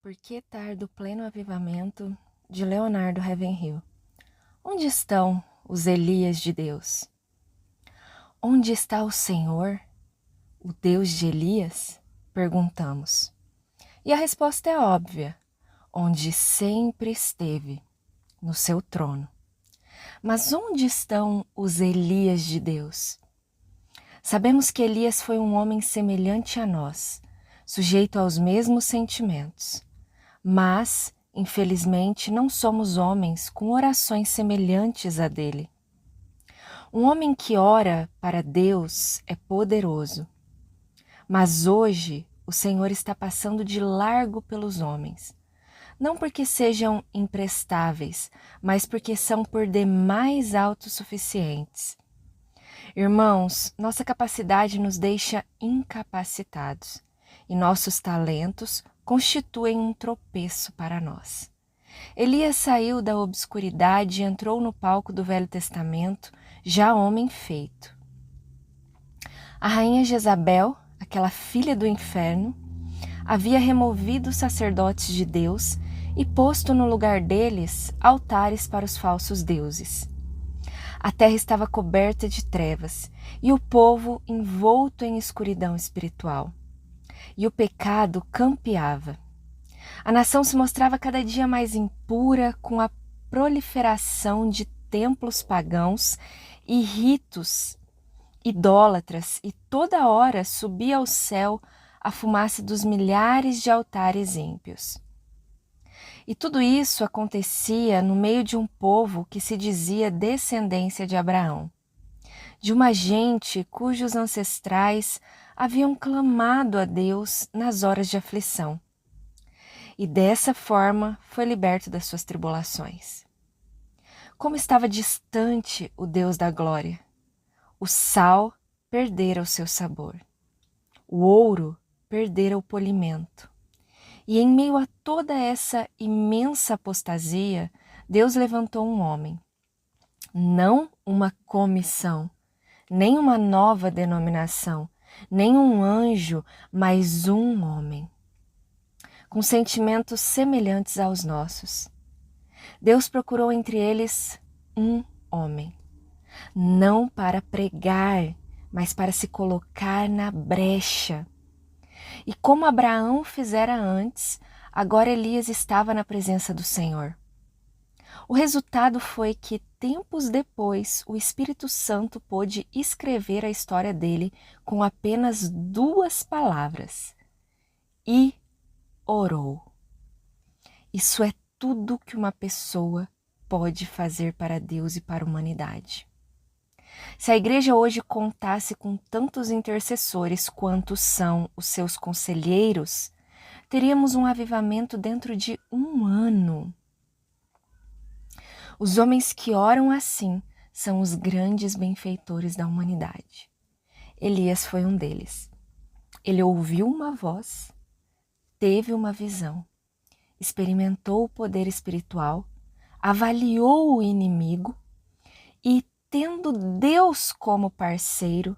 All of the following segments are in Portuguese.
Por que tardo pleno avivamento, de Leonardo Ravenhill? Onde estão os Elias de Deus? Onde está o Senhor, o Deus de Elias? Perguntamos. E a resposta é óbvia: onde sempre esteve, no seu trono. Mas onde estão os Elias de Deus? Sabemos que Elias foi um homem semelhante a nós, sujeito aos mesmos sentimentos. Mas, infelizmente, não somos homens com orações semelhantes a dele. Um homem que ora para Deus é poderoso. Mas hoje o Senhor está passando de largo pelos homens. Não porque sejam imprestáveis, mas porque são por demais autossuficientes. Irmãos, nossa capacidade nos deixa incapacitados e nossos talentos constituem um tropeço para nós. Elias saiu da obscuridade e entrou no palco do Velho Testamento, já homem feito. A rainha Jezabel, aquela filha do inferno, havia removido os sacerdotes de Deus e posto no lugar deles altares para os falsos deuses. A terra estava coberta de trevas e o povo envolto em escuridão espiritual. E o pecado campeava. A nação se mostrava cada dia mais impura com a proliferação de templos pagãos e ritos idólatras, e toda hora subia ao céu a fumaça dos milhares de altares ímpios. E tudo isso acontecia no meio de um povo que se dizia descendência de Abraão, de uma gente cujos ancestrais haviam clamado a Deus nas horas de aflição. E dessa forma foi liberto das suas tribulações. Como estava distante o Deus da glória! O sal perdera o seu sabor. O ouro perdera o polimento. E em meio a toda essa imensa apostasia, Deus levantou um homem. Não uma comissão, nem uma nova denominação, nem um anjo, mas um homem, com sentimentos semelhantes aos nossos. Deus procurou entre eles um homem, não para pregar, mas para se colocar na brecha. E como Abraão fizera antes, agora Elias estava na presença do Senhor. O resultado foi que, tempos depois, o Espírito Santo pôde escrever a história dele com apenas 2 palavras: e orou. Isso é tudo que uma pessoa pode fazer para Deus e para a humanidade. Se a igreja hoje contasse com tantos intercessores quanto são os seus conselheiros, teríamos um avivamento dentro de 1 ano. Os homens que oram assim são os grandes benfeitores da humanidade. Elias foi um deles. Ele ouviu uma voz, teve uma visão, experimentou o poder espiritual, avaliou o inimigo e, tendo Deus como parceiro,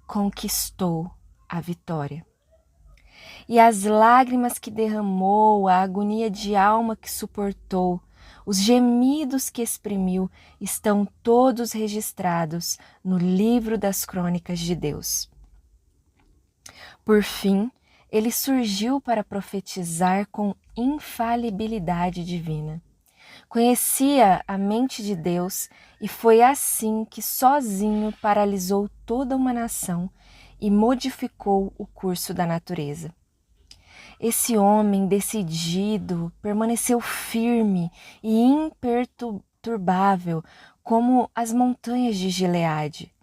conquistou a vitória. E as lágrimas que derramou, a agonia de alma que suportou, os gemidos que exprimiu, estão todos registrados no livro das crônicas de Deus. Por fim, ele surgiu para profetizar com infalibilidade divina. Conhecia a mente de Deus e foi assim que sozinho paralisou toda uma nação e modificou o curso da natureza. Esse homem decidido permaneceu firme e imperturbável como as montanhas de Gileade,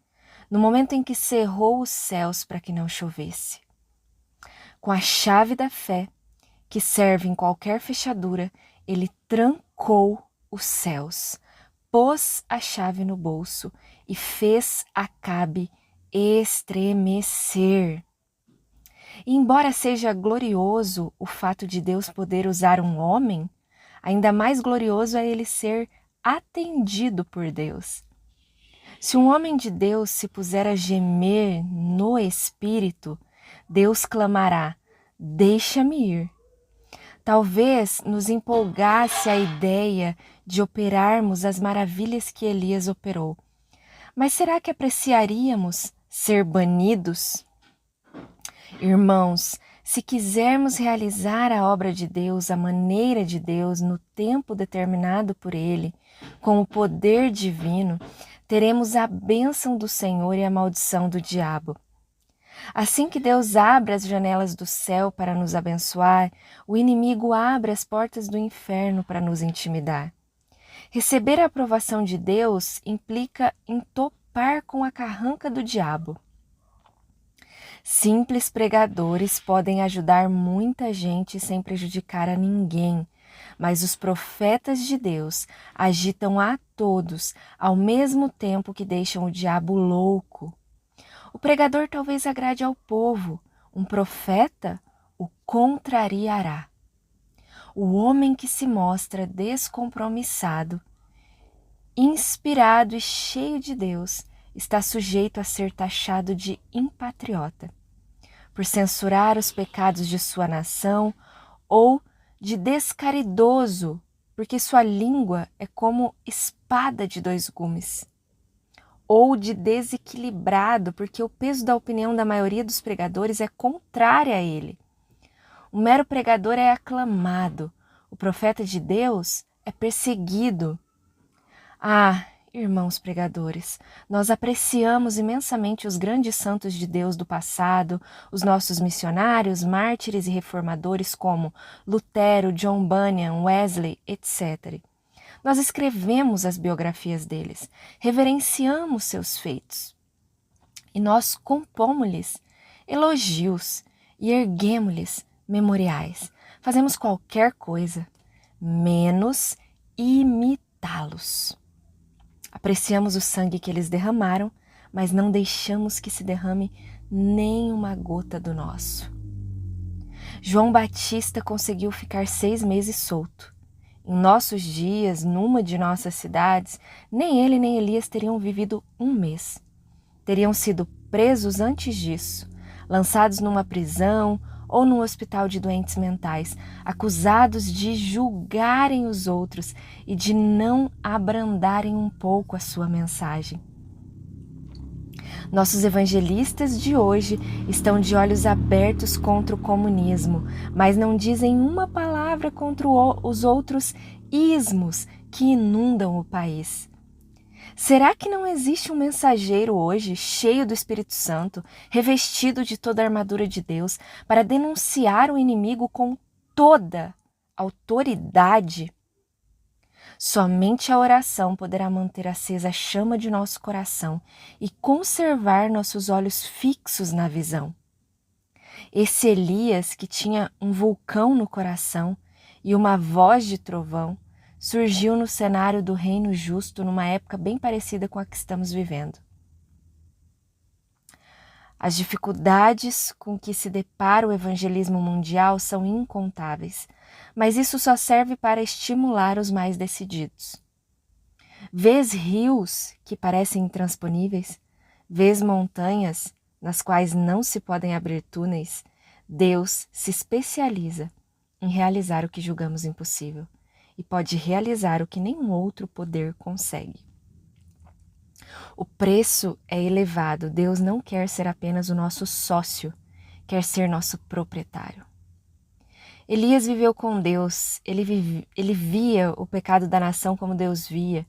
no momento em que cerrou os céus para que não chovesse. Com a chave da fé, que serve em qualquer fechadura, ele trancou os céus, pôs a chave no bolso e fez Acabe estremecer. E embora seja glorioso o fato de Deus poder usar um homem, ainda mais glorioso é ele ser atendido por Deus. Se um homem de Deus se puser a gemer no espírito, Deus clamará: deixa-me ir. Talvez nos empolgasse a ideia de operarmos as maravilhas que Elias operou. Mas será que apreciaríamos ser banidos? Irmãos, se quisermos realizar a obra de Deus, a maneira de Deus, no tempo determinado por Ele, com o poder divino, teremos a bênção do Senhor e a maldição do diabo. Assim que Deus abre as janelas do céu para nos abençoar, o inimigo abre as portas do inferno para nos intimidar. Receber a aprovação de Deus implica em topar com a carranca do diabo. Simples pregadores podem ajudar muita gente sem prejudicar a ninguém, mas os profetas de Deus agitam a todos ao mesmo tempo que deixam o diabo louco. O pregador talvez agrade ao povo, um profeta o contrariará. O homem que se mostra descompromissado, inspirado e cheio de Deus, está sujeito a ser taxado de impatriota, por censurar os pecados de sua nação, ou de descaridoso, porque sua língua é como espada de dois gumes, ou de desequilibrado, porque o peso da opinião da maioria dos pregadores é contrária a ele. O mero pregador é aclamado, o profeta de Deus é perseguido. Ah, irmãos pregadores, nós apreciamos imensamente os grandes santos de Deus do passado, os nossos missionários, mártires e reformadores como Lutero, John Bunyan, Wesley, etc. Nós escrevemos as biografias deles, reverenciamos seus feitos e nós compomos-lhes elogios e erguemos-lhes memoriais. Fazemos qualquer coisa, menos imitá-los. Apreciamos o sangue que eles derramaram, mas não deixamos que se derrame nem uma gota do nosso. João Batista conseguiu ficar 6 meses solto. Em nossos dias, numa de nossas cidades, nem ele nem Elias teriam vivido 1 mês. Teriam sido presos antes disso, lançados numa prisão ou num hospital de doentes mentais, acusados de julgarem os outros e de não abrandarem um pouco a sua mensagem. Nossos evangelistas de hoje estão de olhos abertos contra o comunismo, mas não dizem uma palavra contra os outros ismos que inundam o país. Será que não existe um mensageiro hoje, cheio do Espírito Santo, revestido de toda a armadura de Deus, para denunciar o inimigo com toda autoridade? Somente a oração poderá manter acesa a chama de nosso coração e conservar nossos olhos fixos na visão. Esse Elias, que tinha um vulcão no coração e uma voz de trovão, surgiu no cenário do reino justo numa época bem parecida com a que estamos vivendo. As dificuldades com que se depara o evangelismo mundial são incontáveis, mas isso só serve para estimular os mais decididos. Vês rios que parecem intransponíveis? Vês montanhas nas quais não se podem abrir túneis? Deus se especializa em realizar o que julgamos impossível e pode realizar o que nenhum outro poder consegue. O preço é elevado. Deus não quer ser apenas o nosso sócio, quer ser nosso proprietário. Elias viveu com Deus, ele via o pecado da nação como Deus via,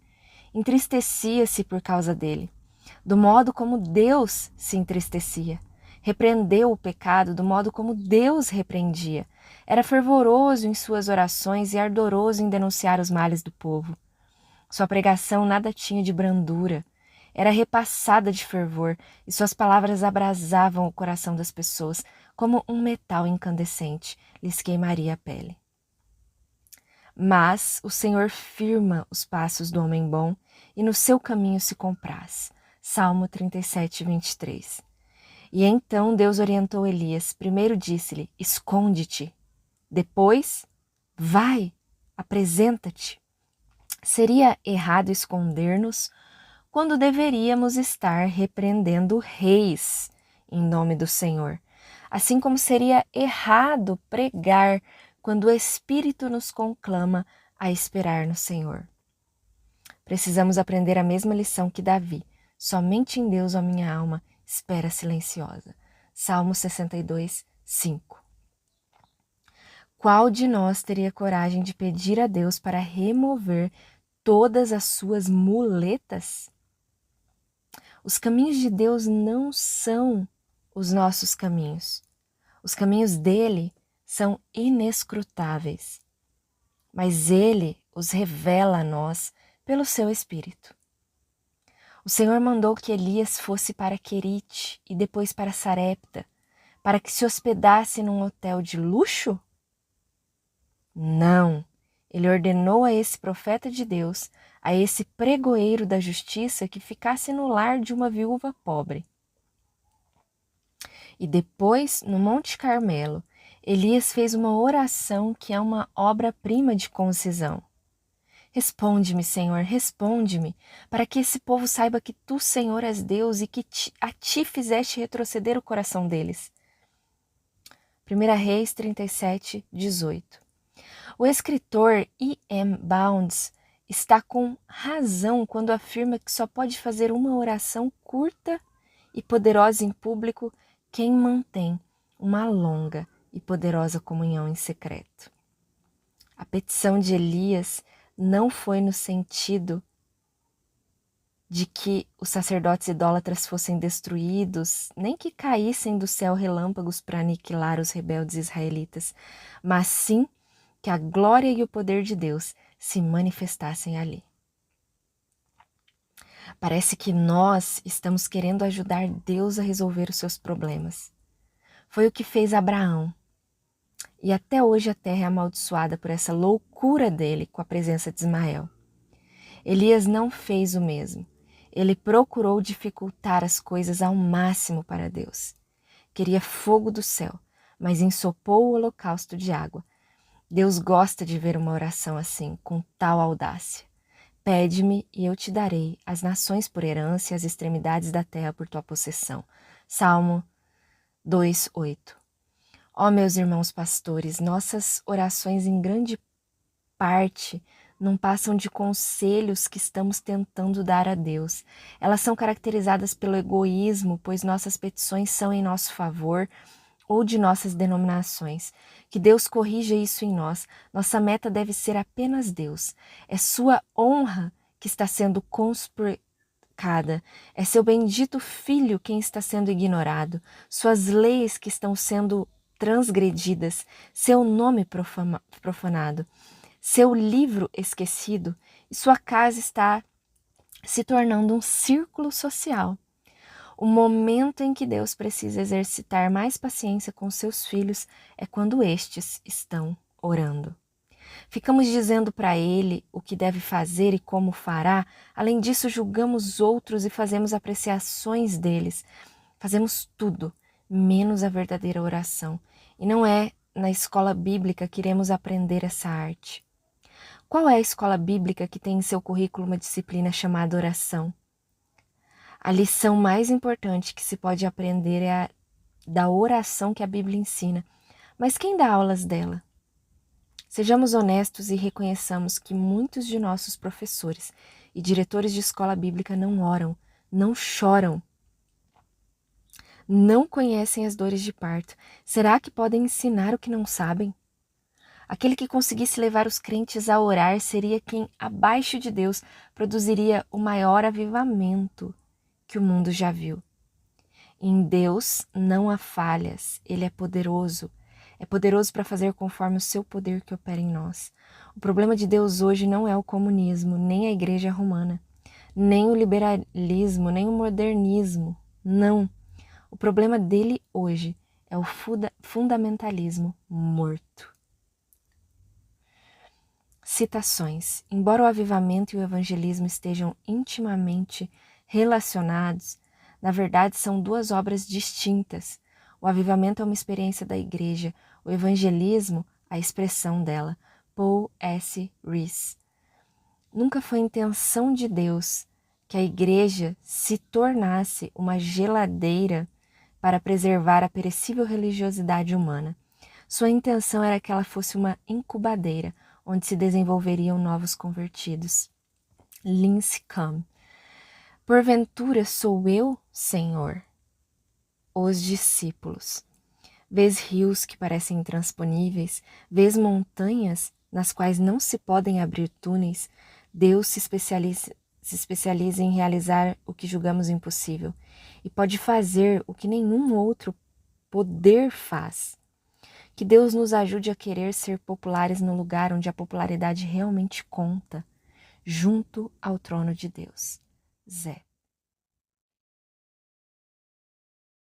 entristecia-se por causa dele, do modo como Deus se entristecia. Repreendeu o pecado do modo como Deus repreendia. Era fervoroso em suas orações e ardoroso em denunciar os males do povo. Sua pregação nada tinha de brandura, era repassada de fervor e suas palavras abrasavam o coração das pessoas como um metal incandescente lhes queimaria a pele. Mas o Senhor firma os passos do homem bom e no seu caminho se compraz. Salmo 37, 23. E então Deus orientou Elias. Primeiro disse-lhe, esconde-te. Depois, vai, apresenta-te. Seria errado esconder-nos quando deveríamos estar repreendendo reis em nome do Senhor, assim como seria errado pregar quando o Espírito nos conclama a esperar no Senhor. Precisamos aprender a mesma lição que Davi. Somente em Deus, ó minha alma, espera silenciosa. Salmo 62, 5. Qual de nós teria coragem de pedir a Deus para remover todas as suas muletas? Os caminhos de Deus não são os nossos caminhos. Os caminhos dele são inescrutáveis, mas ele os revela a nós pelo seu Espírito. O Senhor mandou que Elias fosse para Querite e depois para Sarepta, para que se hospedasse num hotel de luxo? Não, ele ordenou a esse profeta de Deus, a esse pregoeiro da justiça, que ficasse no lar de uma viúva pobre. E depois, no Monte Carmelo, Elias fez uma oração que é uma obra-prima de concisão. Responde-me, Senhor, responde-me, para que esse povo saiba que tu, Senhor, és Deus e que a ti fizeste retroceder o coração deles. 1 Reis 37, 18. O escritor E.M. Bounds está com razão quando afirma que só pode fazer uma oração curta e poderosa em público quem mantém uma longa e poderosa comunhão em secreto. A petição de Elias não foi no sentido de que os sacerdotes idólatras fossem destruídos, nem que caíssem do céu relâmpagos para aniquilar os rebeldes israelitas, mas sim que a glória e o poder de Deus se manifestassem ali. Parece que nós estamos querendo ajudar Deus a resolver os seus problemas. Foi o que fez Abraão. E até hoje a terra é amaldiçoada por essa loucura dele com a presença de Ismael. Elias não fez o mesmo. Ele procurou dificultar as coisas ao máximo para Deus. Queria fogo do céu, mas ensopou o holocausto de água. Deus gosta de ver uma oração assim, com tal audácia. Pede-me e eu te darei as nações por herança e as extremidades da terra por tua possessão. Salmo 2:8. Ó meus irmãos pastores, nossas orações em grande parte não passam de conselhos que estamos tentando dar a Deus. Elas são caracterizadas pelo egoísmo, pois nossas petições são em nosso favor ou de nossas denominações. Que Deus corrija isso em nós. Nossa meta deve ser apenas Deus. É sua honra que está sendo conspurcada. É seu bendito Filho quem está sendo ignorado. Suas leis que estão sendo transgredidas. Seu nome profanado. Seu livro esquecido. E sua casa está se tornando um círculo social. O momento em que Deus precisa exercitar mais paciência com seus filhos é quando estes estão orando. Ficamos dizendo para Ele o que deve fazer e como fará. Além disso, julgamos outros e fazemos apreciações deles. Fazemos tudo, menos a verdadeira oração. E não é na escola bíblica que iremos aprender essa arte. Qual é a escola bíblica que tem em seu currículo uma disciplina chamada oração? A lição mais importante que se pode aprender é a da oração que a Bíblia ensina. Mas quem dá aulas dela? Sejamos honestos e reconheçamos que muitos de nossos professores e diretores de escola bíblica não oram, não choram, não conhecem as dores de parto. Será que podem ensinar o que não sabem? Aquele que conseguisse levar os crentes a orar seria quem, abaixo de Deus, produziria o maior avivamento que o mundo já viu. Em Deus não há falhas, Ele é poderoso para fazer conforme o seu poder que opera em nós. O problema de Deus hoje não é o comunismo, nem a igreja romana, nem o liberalismo, nem o modernismo, não. O problema dele hoje é o fundamentalismo morto. Citações. Embora o avivamento e o evangelismo estejam intimamente relacionados, na verdade são duas obras distintas. O avivamento é uma experiência da igreja, o evangelismo, a expressão dela. Paul S. Rees. Nunca foi intenção de Deus que a igreja se tornasse uma geladeira para preservar a perecível religiosidade humana. Sua intenção era que ela fosse uma incubadeira, onde se desenvolveriam novos convertidos. Lincecum. Porventura sou eu, Senhor? Os discípulos. Vês rios que parecem intransponíveis, vês montanhas nas quais não se podem abrir túneis. Deus se especializa em realizar o que julgamos impossível e pode fazer o que nenhum outro poder faz. Que Deus nos ajude a querer ser populares no lugar onde a popularidade realmente conta, junto ao trono de Deus. Zé.